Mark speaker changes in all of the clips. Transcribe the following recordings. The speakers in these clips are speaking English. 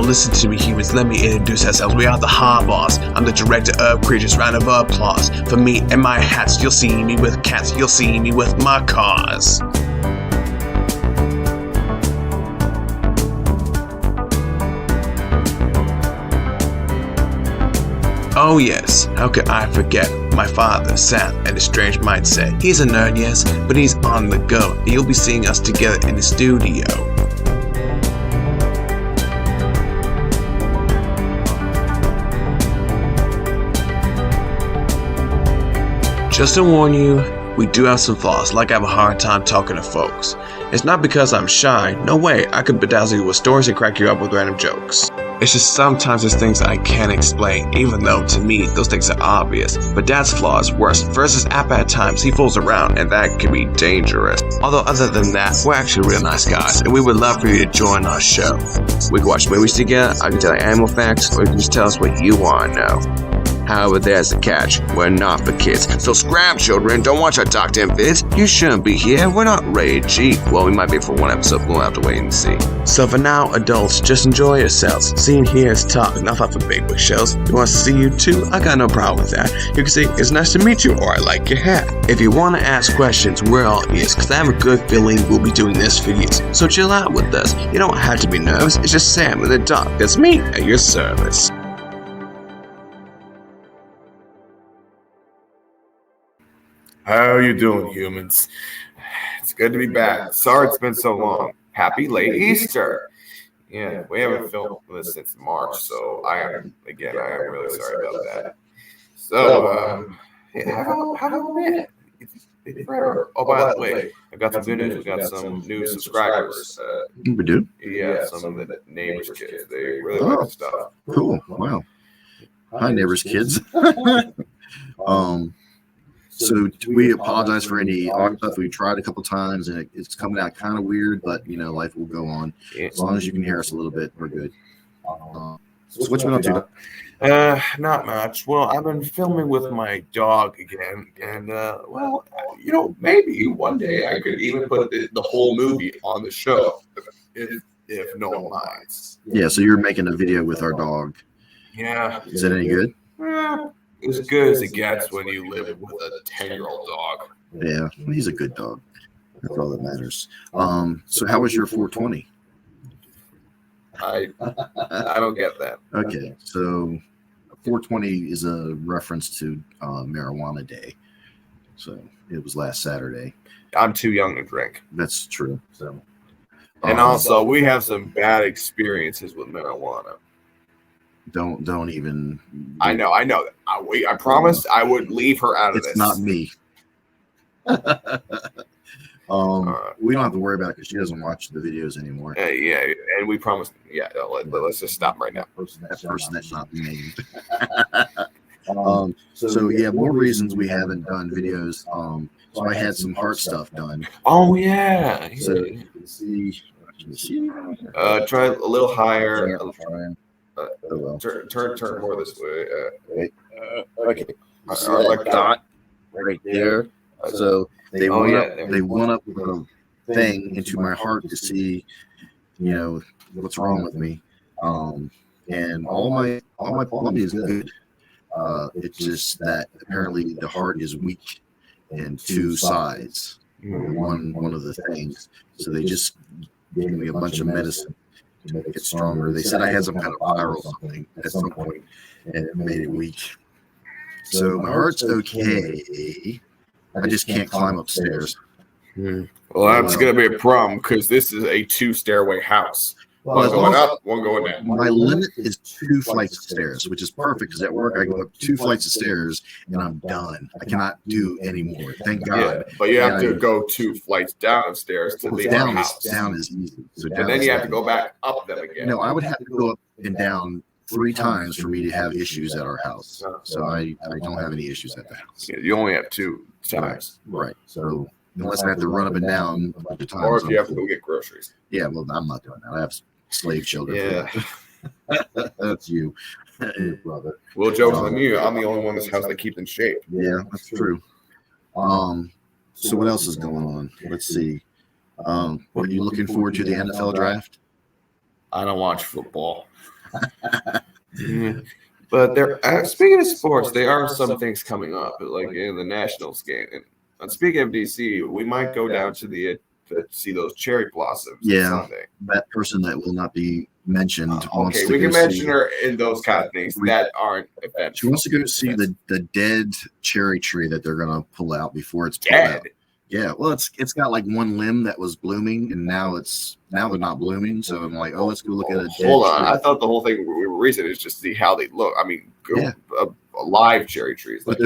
Speaker 1: Now listen to me, humans, let me introduce ourselves. We are the Hardballs. I'm the director of Creatures. Round of applause for me and my hats. You'll see me with cats, you'll see me with my cars. Oh yes, how could I forget my father, Sam, and his strange mindset. He's a nerd, yes, but he's on the go. You'll be seeing us together in the studio. Just to warn you, we do have some flaws, like I have a hard time talking to folks. It's not because I'm shy, no way, I could bedazzle you with stories and crack you up with random jokes. It's just sometimes there's things I can't explain, even though to me those things are obvious. But Dad's flaw is worse. Versus at times he fools around, and that can be dangerous. Although other than that, we're actually real nice guys, and we would love for you to join our show. We can watch movies together, I can tell you animal facts, or you can just tell us what you want to know. However, there's the catch. We're not for kids. So scram, children. Don't watch our Talk to Him vids. You shouldn't be here. We're not rated G. Well, we might be for one episode. We'll have to wait and see. So for now, adults, just enjoy yourselves. Seeing here is talk, not for big boy shows. You want to see you too? I got no problem with that. You can say, it's nice to meet you, or I like your hat. If you want to ask questions, we're all ears, because I have a good feeling we'll be doing this for years. So chill out with us. You don't have to be nervous. It's just Sam and the dog. That's me at your service.
Speaker 2: How you doing, humans? It's good to be back. Sorry it's been so long. Happy late Easter. Yeah, we haven't filmed this since March, so I am really sorry about that. So, how have you been? It's forever. Oh, by the way, I've got some good news. We got some new subscribers.
Speaker 3: We do?
Speaker 2: Yeah, some of the neighbors' kids. They really like the stuff.
Speaker 3: Cool. Wow. Hi, neighbors' kids. So we apologize for any audio stuff. We tried a couple times, and it's coming out kind of weird, but, life will go on. As long as you can hear us a little bit, we're good. So what's been up to?
Speaker 2: Not much. Well, I've been filming with my dog again, and, maybe one day I could even put the whole movie on the show, if no one minds.
Speaker 3: Yeah, so you're making a video with our dog.
Speaker 2: Yeah.
Speaker 3: Is it any good?
Speaker 2: As good as it gets when you live with a 10-year-old dog.
Speaker 3: Yeah, he's a good dog. That's all that matters. So how was your 420?
Speaker 2: I don't get that.
Speaker 3: Okay, so 420 is a reference to Marijuana Day. So it was last Saturday.
Speaker 2: I'm too young to drink.
Speaker 3: That's true. So,
Speaker 2: and also, we have some bad experiences with marijuana.
Speaker 3: Don't even.
Speaker 2: I know that. I promised I would leave her out of this.
Speaker 3: It's not me. We don't have to worry about it because she doesn't watch the videos anymore.
Speaker 2: Yeah, and we promised. Yeah, let's just stop right now.
Speaker 3: That person that's not named. So yeah, more reasons we haven't done videos. So I had some heart stuff done.
Speaker 2: Oh yeah.
Speaker 3: So you can see.
Speaker 2: Try a little higher. Turn more this way.
Speaker 3: Okay. Like dot right there. So they went up with a thing into my heart to see, what's wrong with me. And all my plumbing is good. It's just that apparently the heart is weak in two sides. One of the things. So they just gave me a bunch of medicine to make it stronger. They said I had some kind of viral something at some point, and it made it weak. So my heart's okay. I just can't climb upstairs.
Speaker 2: Well, that's going to be a problem because this is a 2-stairway house. One going up, one going down.
Speaker 3: My limit is 2 flights of stairs, which is perfect because at work I go up 2 flights of stairs and I'm done. I cannot do any more. Thank God.
Speaker 2: Yeah, but you have to go 2 flights down the stairs to leave our house.
Speaker 3: Down is easy. So
Speaker 2: and then you have to go back up them again.
Speaker 3: No, I would have to go up and down 3 times for me to have issues at our house. So I don't have any issues at the house.
Speaker 2: Yeah, you only have 2 times.
Speaker 3: Right. So unless I have to run up and down a bunch of times.
Speaker 2: Or if you have to go get groceries.
Speaker 3: Yeah, well, I'm not doing that. I have slave children.
Speaker 2: Yeah.
Speaker 3: That's you, brother.
Speaker 2: Well, joke's on you. I'm the only one in this house that keeps in shape.
Speaker 3: Yeah, that's true. So what else is going on? Let's see. Are you looking forward to the NFL draft?
Speaker 2: I don't watch football. Yeah. But speaking of sports, there are some things coming up, like in the Nationals game. And speaking of DC, we might go down to to see those cherry blossoms on Sunday.
Speaker 3: That person that will not be mentioned wants
Speaker 2: Okay,
Speaker 3: to
Speaker 2: we
Speaker 3: go
Speaker 2: can mention
Speaker 3: see,
Speaker 2: her in those kind of things that aren't events.
Speaker 3: she wants to go see the dead cherry tree that they're gonna pull out before it's pulled out. Yeah, well, it's got like one limb that was blooming, and now they're not blooming. So I'm like, oh, let's go look at a dead
Speaker 2: Hold on,
Speaker 3: tree.
Speaker 2: I thought the whole thing we were reason is just to see how they look. I mean, live cherry trees.
Speaker 3: But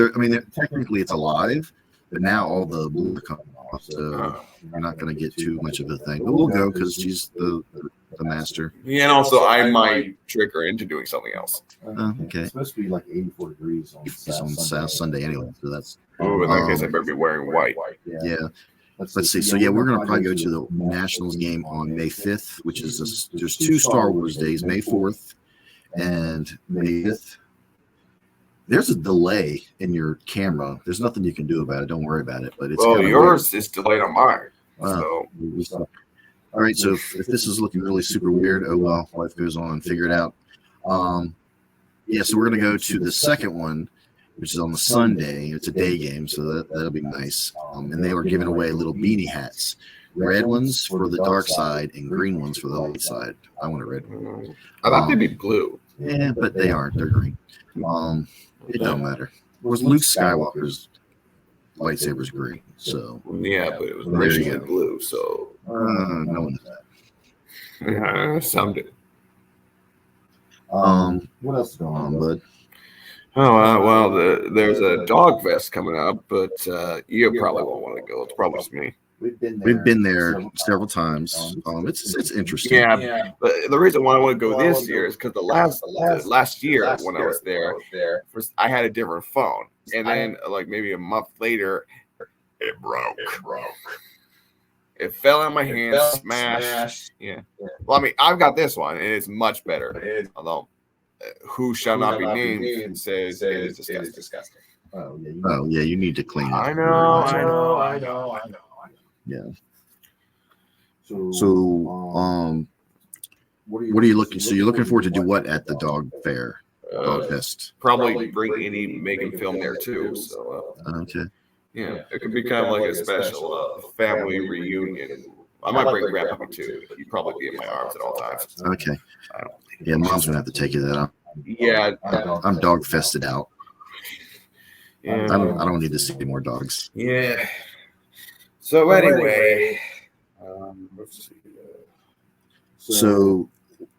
Speaker 3: technically it's alive, but now all the blue are coming off, so we're not going to get too much of a thing. But we'll go because she's the master.
Speaker 2: Yeah, and also I might trick her into doing something else.
Speaker 3: Okay.
Speaker 4: It's supposed to be like 84 degrees on
Speaker 3: Sunday anyway, so that's.
Speaker 2: Oh, in that case, I better be wearing white.
Speaker 3: Yeah. Let's see. So yeah, we're gonna probably go to the Nationals game on May 5th, which is there's 2 Star Wars days, May 4th and May 5th. There's a delay in your camera. There's nothing you can do about it. Don't worry about it. But it's
Speaker 2: yours is delayed on mine.
Speaker 3: So. All right. So if this is looking really super weird, oh well, life goes on. Figure it out. Yeah. So we're gonna go to the second one, which is on the Sunday. It's a day game, so that'll be nice. And they were giving away little beanie hats, red ones for the dark side and green ones for the light side. I want a red one.
Speaker 2: I thought they'd be blue.
Speaker 3: Yeah, but they aren't. They're green. It don't matter. It was Luke Skywalker's lightsaber's green, so
Speaker 2: yeah, but it was originally blue. So
Speaker 3: no one knows
Speaker 2: that. Sounded.
Speaker 3: What else is going on, bud?
Speaker 2: Oh, well, there's a dog fest coming up, but you probably won't want to go. It's probably just me.
Speaker 4: We've
Speaker 3: been there several times. It's interesting.
Speaker 2: Yeah, but the reason why I want to go this year is because the last year when I was there, I had a different phone, and then like maybe a month later, it broke. It fell out of my hand, smashed. Yeah. Well, I mean, I've got this one, and it's much better. Although, who shall not be named says it is disgusting.
Speaker 3: Oh yeah, you need to clean it.
Speaker 2: I know.
Speaker 3: Yeah. So, what are you looking? So you're looking forward to do what at the dog fair, dog fest?
Speaker 2: Probably bring any Megan film there too. So
Speaker 3: okay.
Speaker 2: Yeah, it could be kind of like a special family reunion. I might bring Grandpa too. He'd probably be in my arms at all times.
Speaker 3: Okay. Yeah, Mom's gonna have to take you that.
Speaker 2: Yeah,
Speaker 3: I'm dog fested out.
Speaker 2: Yeah.
Speaker 3: I don't need to see more dogs.
Speaker 2: Yeah. So anyway, let's see.
Speaker 3: So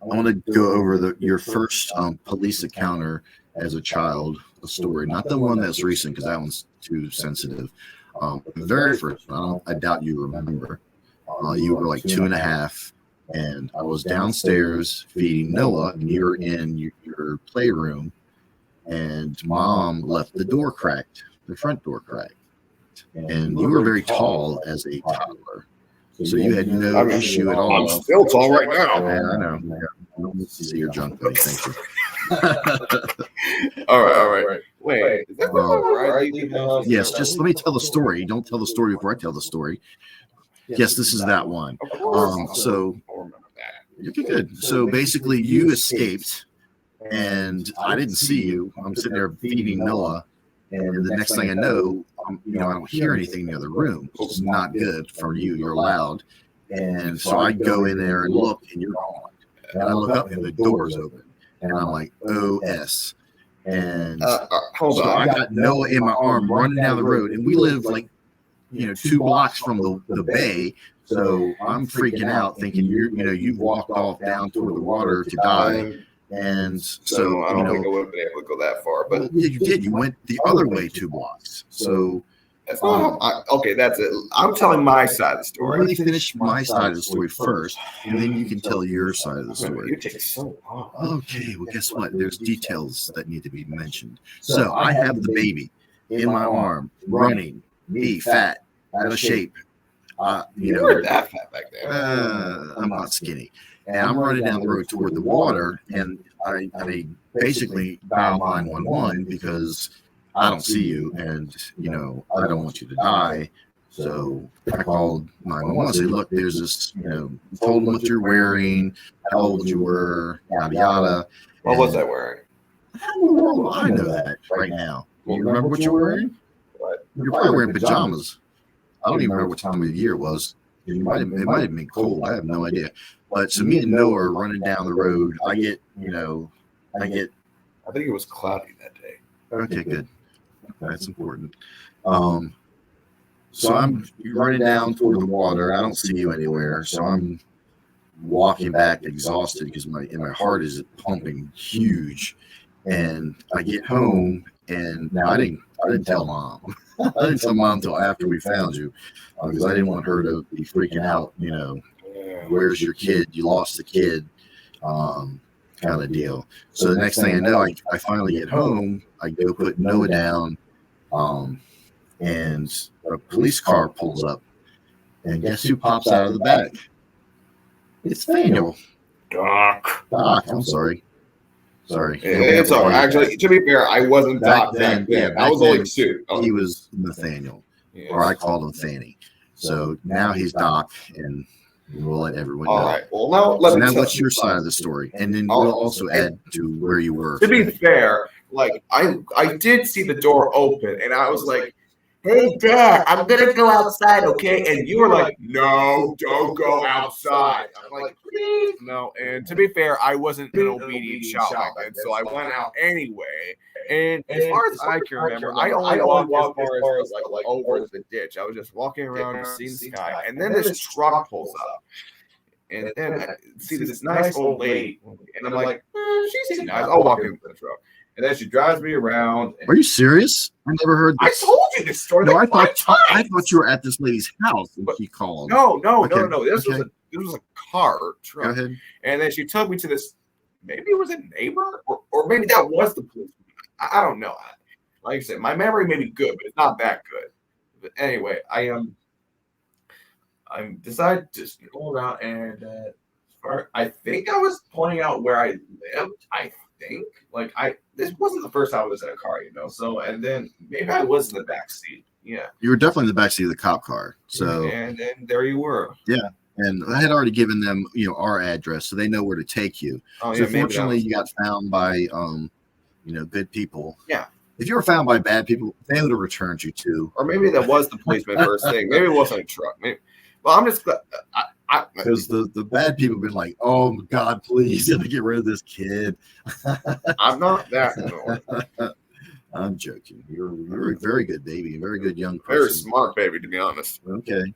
Speaker 3: I want to go over your first police encounter as a child, a story, not the one that's recent because that one's too sensitive. The very first one, I doubt you remember. You were like 2.5, and I was downstairs feeding Noah, and you were in your playroom, and Mom left the door cracked, the front door cracked. And you were very tall as a toddler, so you had no issue at all.
Speaker 2: I'm still tall right now.
Speaker 3: Yeah, I know. Let's see your junk, buddy. Thank you.
Speaker 2: All right. Wait, is that right?
Speaker 3: Yes, just let me tell the story. Don't tell the story before I tell the story. Yes, this is that one. So you're good. So basically, you escaped, and I didn't see you. I'm sitting there feeding Noah. And the next thing I know, I don't hear anything in the other room, which is not good for you. You're loud. And so I go in there and look, and you're gone. And I look up, and the door's open. And I'm like, OS. And
Speaker 2: hold on.
Speaker 3: I got Noah in my arm running down the road. And we live like, 2 blocks from the bay. So I'm freaking out thinking you've walked off down toward the water to die. And so
Speaker 2: I don't think I would have been able to go that far, but
Speaker 3: yeah, you did. You went the other way 2 blocks. So
Speaker 2: that's not okay. That's it. I'm telling my side of the story.
Speaker 3: Let me finish my side of the story first, and then you can tell your side of the story.
Speaker 2: You take so long.
Speaker 3: Okay. Well, guess what? There's details that need to be mentioned. So I have the baby in my arm, running, me fat, out of shape.
Speaker 2: You weren't that fat back then.
Speaker 3: I'm not skinny. And I'm running down the road toward the water, and I basically dial 911 because I don't see you, and I don't want you to die. So I called 911. I said, look, there's this, told them what you're wearing, how old you were, yada, yada.
Speaker 2: What was I wearing?
Speaker 3: How in the world do I know that right now? You remember what you were wearing?
Speaker 2: What?
Speaker 3: You're probably wearing pajamas. I don't even remember what time of the year it was. It might have been cold. I have no idea. But so me and Noah are running down the road. I think
Speaker 2: it was cloudy that day.
Speaker 3: Okay, good. That's important. So I'm running down toward the water. I don't see you anywhere. So I'm walking back exhausted because my heart is pumping huge. And I get home, and now I didn't tell Mom. I didn't tell Mom until after we found you, because I didn't want her to be freaking out. Where's your kid? You lost the kid, kind of deal. So the next thing I know, I finally get home. I go put Noah down, and a police car pulls up, and guess who pops out of the back? It's Daniel.
Speaker 2: Doc.
Speaker 3: I'm sorry.
Speaker 2: It's all right. Actually, to be fair, I wasn't Doc back then. I was only 2.
Speaker 3: He was Nathaniel, or I called him Fanny. So now he's Doc, and we'll let everyone know.
Speaker 2: All right. Well, now
Speaker 3: what's your side of the story, and then we'll also add to where you were.
Speaker 2: To be fair, like I did see the door open, and I was like, "Hey, Dad, I'm gonna go outside, okay?" And you were like, "No, don't go outside." I'm like, "Please, no." And to be fair, I wasn't an obedient child back then, so I went out anyway. And as far as I can remember, I only walked as far as like over the ditch. I was just walking around, seeing the sky, and then this truck pulls up, and then I see this nice old lady, and I'm like, "She's nice." I'll walk into the truck. And then she drives me around.
Speaker 3: Are you serious? I never heard this.
Speaker 2: I told you this story.
Speaker 3: No, I thought you were at this lady's house and she called.
Speaker 2: No. This was a car truck.
Speaker 3: Go ahead.
Speaker 2: And then she took me to this. Maybe it was a neighbor, or maybe that was the police. I don't know. Like I said, my memory may be good, but it's not that good. But anyway, I decided to go around, and I think I was pointing out where I lived. I think this wasn't the first time I was in a car, so, and then maybe I was in the back seat. Yeah,
Speaker 3: you were definitely in the back seat of the cop car. So
Speaker 2: and there you were.
Speaker 3: Yeah, and I had already given them our address, so they know where to take you. So fortunately you got found by good people.
Speaker 2: Yeah,
Speaker 3: if you were found by bad people, they would have returned you too.
Speaker 2: Or maybe that was the policeman first thing. Maybe it wasn't a truck. Well, I'm just glad.
Speaker 3: Because the bad people have been like, "Oh God, please let me get rid of this kid."
Speaker 2: I'm not that annoying.
Speaker 3: I'm joking. You're a very good baby, a very good young person.
Speaker 2: Very smart baby, to be honest.
Speaker 3: Okay.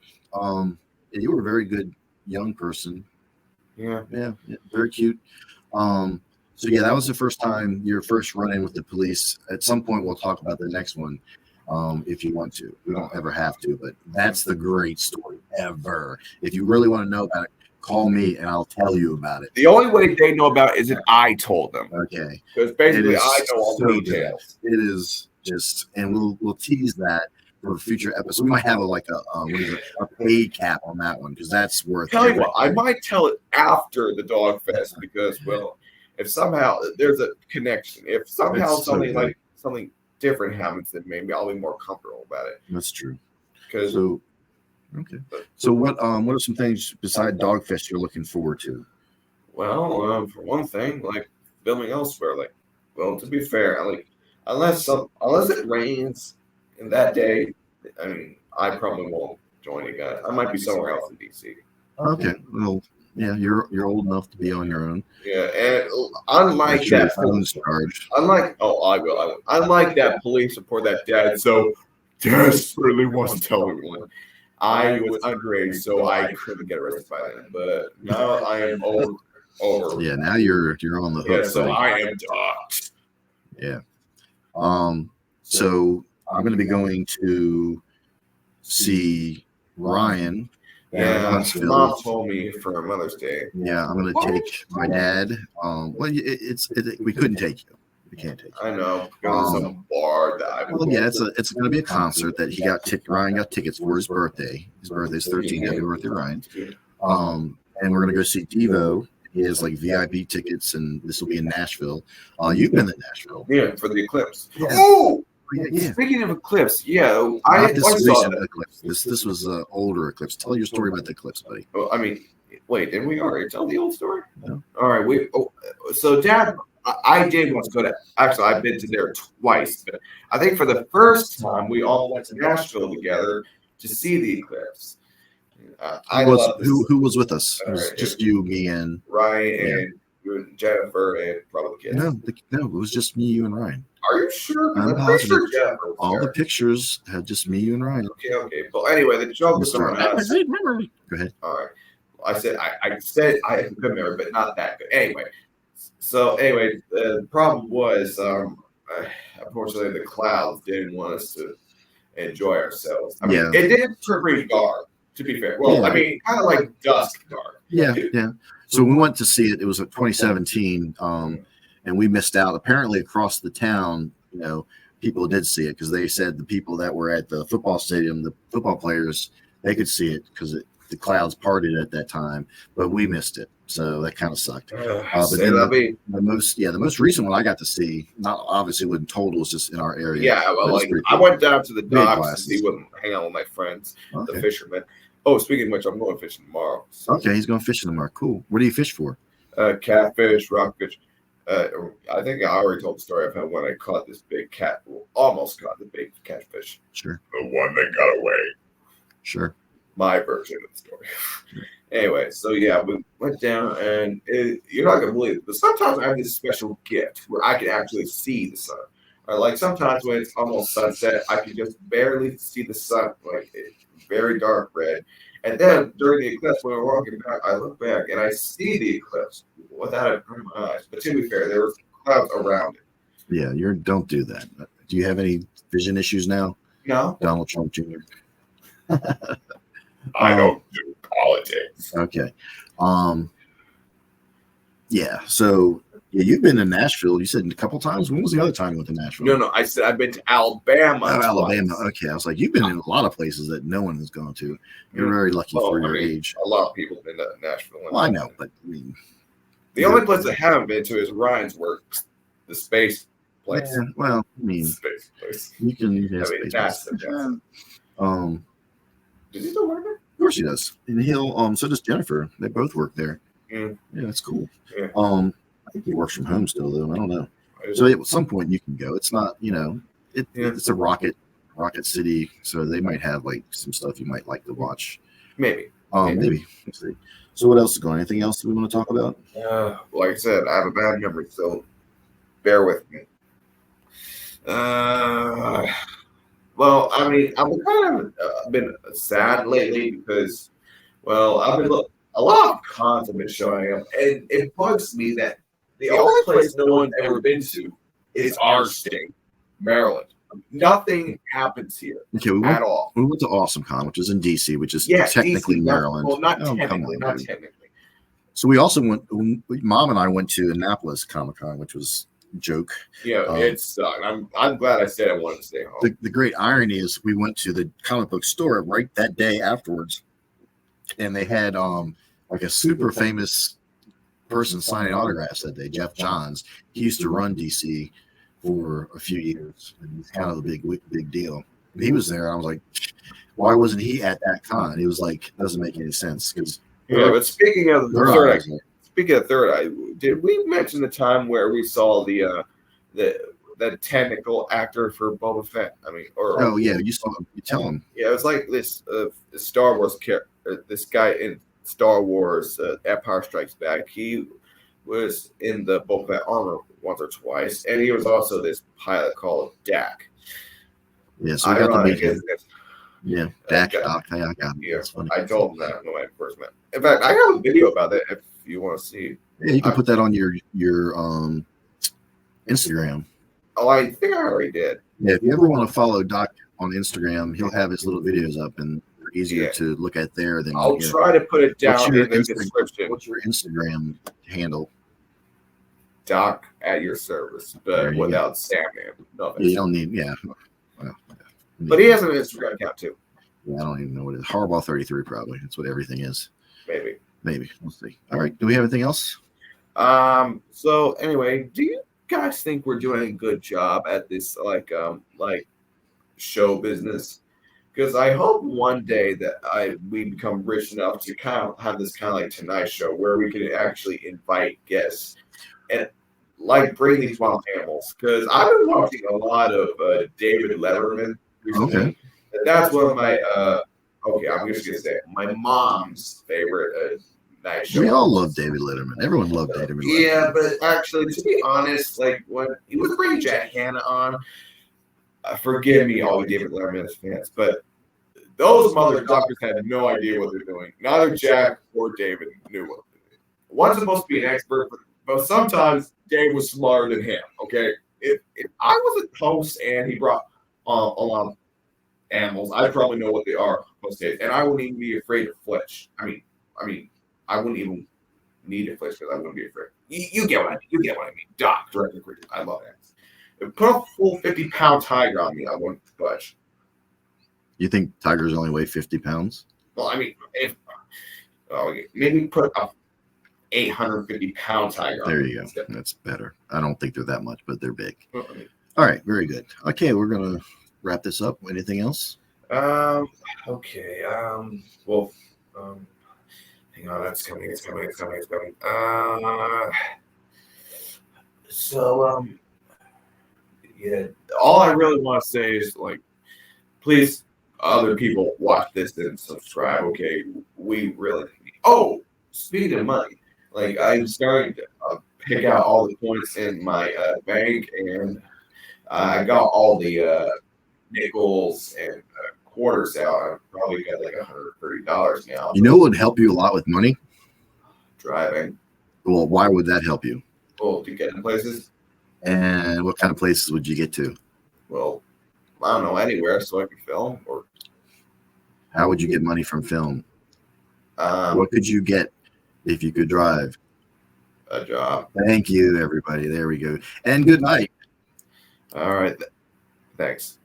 Speaker 3: You were a very good young person.
Speaker 2: Yeah,
Speaker 3: very cute. So yeah, that was the first time, your first run-in with the police. At some point, we'll talk about the next one. If you want to. We don't ever have to, but that's the great story ever. If you really want to know about it, call me and I'll tell you about it.
Speaker 2: The only way they know about it is if I told them.
Speaker 3: Okay.
Speaker 2: Because basically I know all the details.
Speaker 3: It is just, and we'll tease that for future episodes. We might have a paid cap on that one, because that's worth.
Speaker 2: Tell you what, I might tell it after the Dog Fest, because if somehow there's a connection, if somehow something different happens, then maybe I'll be more comfortable about it.
Speaker 3: That's true. So what are some things beside Dogfest you're looking forward to?
Speaker 2: Well, for one thing, filming elsewhere. To be fair, unless it rains in that day, I probably won't join you guys. I might be somewhere else in DC.
Speaker 3: Okay. Well, yeah, you're old enough to be on your own.
Speaker 2: Yeah, and unlike that, unlike that police report that Dad so desperately wants to tell everyone, I was underage, so I couldn't get arrested by then. But now I am over.
Speaker 3: Yeah, now you're on the hook.
Speaker 2: Yeah, so I am docked.
Speaker 3: Yeah. So I'm going to be going to see Ryan.
Speaker 2: Yeah, Mom told me for Mother's Day.
Speaker 3: Yeah, I'm going to take my dad. We couldn't take you. We can't take you.
Speaker 2: I know. Because of some bar that
Speaker 3: it's going to be a concert that Ryan got tickets for his birthday. His birthday's 13th. Happy birthday, Ryan. And we're going to go see Devo. He has VIP tickets, and this will be in Nashville. You've been to Nashville.
Speaker 2: Yeah, for the Eclipse.
Speaker 3: Yeah.
Speaker 2: Oh!
Speaker 3: Yeah.
Speaker 2: Speaking of eclipse,
Speaker 3: Not
Speaker 2: I
Speaker 3: this
Speaker 2: saw
Speaker 3: recent
Speaker 2: that.
Speaker 3: eclipse. This was an older eclipse. Tell your story about the eclipse, buddy.
Speaker 2: Well, I mean, wait, didn't we already tell the old story?
Speaker 3: No.
Speaker 2: All right, so Dad, I did once go to. Actually, I've been to there twice, but I think for the first time we all went to Nashville together to see the eclipse. I love this.
Speaker 3: Who was with us? It was
Speaker 2: Alright,
Speaker 3: just you, me, and
Speaker 2: Ryan
Speaker 3: Yeah.
Speaker 2: and you and Jennifer and probably the kids.
Speaker 3: no, it was just me, you, and Ryan.
Speaker 2: Are you sure? 'Cause
Speaker 3: I'm
Speaker 2: pretty
Speaker 3: positive.
Speaker 2: sure Jennifer was
Speaker 3: All the
Speaker 2: there.
Speaker 3: pictures had just me, you, and Ryan.
Speaker 2: Okay. But anyway, the joke was
Speaker 3: Mr.
Speaker 2: on us.
Speaker 3: Go ahead.
Speaker 2: All right. I said I had a good memory, but not that good. Anyway, the problem was, unfortunately, the clouds didn't want us to enjoy ourselves. I mean, it did turn pretty dark, to be fair. Well, I mean, kind of like dusk dark.
Speaker 3: Yeah. So we went to see it. It was 2017, and we missed out. Apparently, across the town, people did see it because they said the people that were at the football stadium, the football players, they could see it because the clouds parted at that time, but we missed it. So that kind of sucked. But then the most recent one I got to see, not obviously wasn't total, was just in our area.
Speaker 2: Yeah, well,
Speaker 3: like
Speaker 2: I went down to the docks
Speaker 3: glasses.
Speaker 2: to see hang out with my friends,
Speaker 3: Okay.
Speaker 2: the fishermen. Oh, speaking of which, I'm going fishing tomorrow. So.
Speaker 3: Okay, he's going fishing tomorrow. Cool. What do you fish for?
Speaker 2: Catfish, rockfish. I think I already told the story of how when I caught this big almost caught the big catfish.
Speaker 3: Sure.
Speaker 2: The one that got away.
Speaker 3: Sure.
Speaker 2: My version of the story. Anyway, so yeah, we went down, and you're not gonna believe it, but sometimes I have this special gift where I can actually see the sun. Like sometimes when it's almost sunset, I can just barely see the sun, like it's very dark red. And then during the eclipse, when we're walking back, I look back and I see the eclipse without it in my eyes. But to be fair, there were clouds around it.
Speaker 3: Yeah, don't do that. Do you have any vision issues now?
Speaker 2: No,
Speaker 3: Donald Trump Jr.
Speaker 2: I don't do politics.
Speaker 3: Okay. Yeah. So you've been to Nashville. You said a couple times. When was the other time you went to Nashville?
Speaker 2: No. I said I've been to Alabama.
Speaker 3: Oh,
Speaker 2: twice.
Speaker 3: Alabama. Okay. I was like, you've been in a lot of places that no one has gone to. You're very lucky for your age.
Speaker 2: A lot of people have been to Nashville.
Speaker 3: Well, I know, but I mean,
Speaker 2: the only place I haven't been to is Ryan's work, the space place.
Speaker 3: Yeah, well, I mean,
Speaker 2: Space place.
Speaker 3: you can.
Speaker 2: I mean, that's the best. Does he still work there?
Speaker 3: Of course he does, and he'll. So does Jennifer. They both work there.
Speaker 2: Mm.
Speaker 3: Yeah, that's cool.
Speaker 2: Yeah.
Speaker 3: I think he works from home still, though. I don't know. So at some point you can go. It's not, it's a rocket city, so they might have like some stuff you might like to watch.
Speaker 2: Maybe.
Speaker 3: Maybe. Let's see. So what else is going on? Anything else that we want to talk about?
Speaker 2: Like I said, I have a bad memory, so bear with me. Well, I mean, I've kind of been sad lately because, I've been a lot of cons have been showing up, and it bugs me that the only place no one's ever been to is our state, Maryland. Nothing happens here at all.
Speaker 3: We went to AwesomeCon, which is in DC, which is technically
Speaker 2: DC,
Speaker 3: Maryland.
Speaker 2: Well, not technically.
Speaker 3: So we also went. Mom and I went to Annapolis Comic-Con, which was a joke.
Speaker 2: Yeah, it sucked. I'm glad I said I wanted to stay home.
Speaker 3: The great irony is we went to the comic book store right that day afterwards, and they had like a super famous person signing autographs that day, Jeff Johns. He used to run DC for a few years, and he's kind of a big deal. And he was there, and I was like, why wasn't he at that con? He was like, doesn't make any sense.
Speaker 2: But speaking of the third eye, did we mention the time where we saw the technical actor for Boba Fett? I mean,
Speaker 3: you saw him. You tell him.
Speaker 2: Yeah, it was like this Star Wars character, this guy in Star Wars Empire Strikes Back. He was in the Boba Fett armor once or twice, and he was also this pilot called Dak.
Speaker 3: Yeah, so we got to meet him. Yeah, Dak. I got him.
Speaker 2: Yeah, I told him that when I first met. In fact, I have a video about that if you want to see.
Speaker 3: Yeah, you can put that on your Instagram.
Speaker 2: Oh, I think I already did.
Speaker 3: Yeah, if you ever want to follow Doc on Instagram, he'll have his little videos up, and they're easier to look at there than.
Speaker 2: I'll try to put it down in the description.
Speaker 3: What's your Instagram handle?
Speaker 2: Doc at your service, but without Sam. No,
Speaker 3: you don't need. Yeah. Well,
Speaker 2: but he has an Instagram account too.
Speaker 3: Yeah, I don't even know what it is. Hardball 33 probably. That's what everything is.
Speaker 2: Maybe.
Speaker 3: We'll see. All right. Do we have anything else?
Speaker 2: So anyway, do you guys think we're doing a good job at this like show business? Because I hope one day that we become rich enough to kind of have this kind of like Tonight Show where we can actually invite guests and like bring these wild animals. Because I've been watching a lot of David Letterman recently.
Speaker 3: Okay.
Speaker 2: And that's one of my okay, I'm just gonna say it, my mom's favorite night show.
Speaker 3: We all love David Letterman. Everyone loved David Letterman.
Speaker 2: Yeah, but actually, to be honest, like when he was bringing Jack Hanna on, forgive me, all you David Letterman fans, but those motherfuckers had no idea what they're doing. Neither Jack or David knew what they were doing. One's supposed to be an expert, but sometimes Dave was smarter than him. Okay, if I was a host and he brought along animals, I probably know what they are most days, and I wouldn't even be afraid of Fletch. I mean, I wouldn't even need a Fletch because I wouldn't be afraid. You get what I mean. You get what I mean. Doc, director, I love that. Put a full 50-pound tiger on me, I wouldn't budge.
Speaker 3: You think tigers only weigh 50 pounds?
Speaker 2: Well, I mean, if maybe put a 850-pound tiger on
Speaker 3: There
Speaker 2: me.
Speaker 3: you go. That's better. I don't think they're that much, but they're big.
Speaker 2: Well, I mean,
Speaker 3: All right, very good. Okay, we're gonna wrap this up. Anything else?
Speaker 2: okay. Well, hang on. It's coming. Yeah. All I really want to say is, like, please, other people watch this and subscribe. Okay, we really. Oh, speaking of money, like I'm starting to pick out all the points in my bank, and I got all the nickels and quarters out. I probably got like $130 now.
Speaker 3: You know what would help you a lot with money?
Speaker 2: Driving.
Speaker 3: Well, why would that help you?
Speaker 2: Well, to get in places.
Speaker 3: And what kind of places would you get to?
Speaker 2: Well, I don't know, anywhere so I can film. Or
Speaker 3: How would you get money from film?
Speaker 2: what?
Speaker 3: What could you get if you could drive?
Speaker 2: A job.
Speaker 3: Thank you, everybody. There we go. And good night.
Speaker 2: All right. Thanks.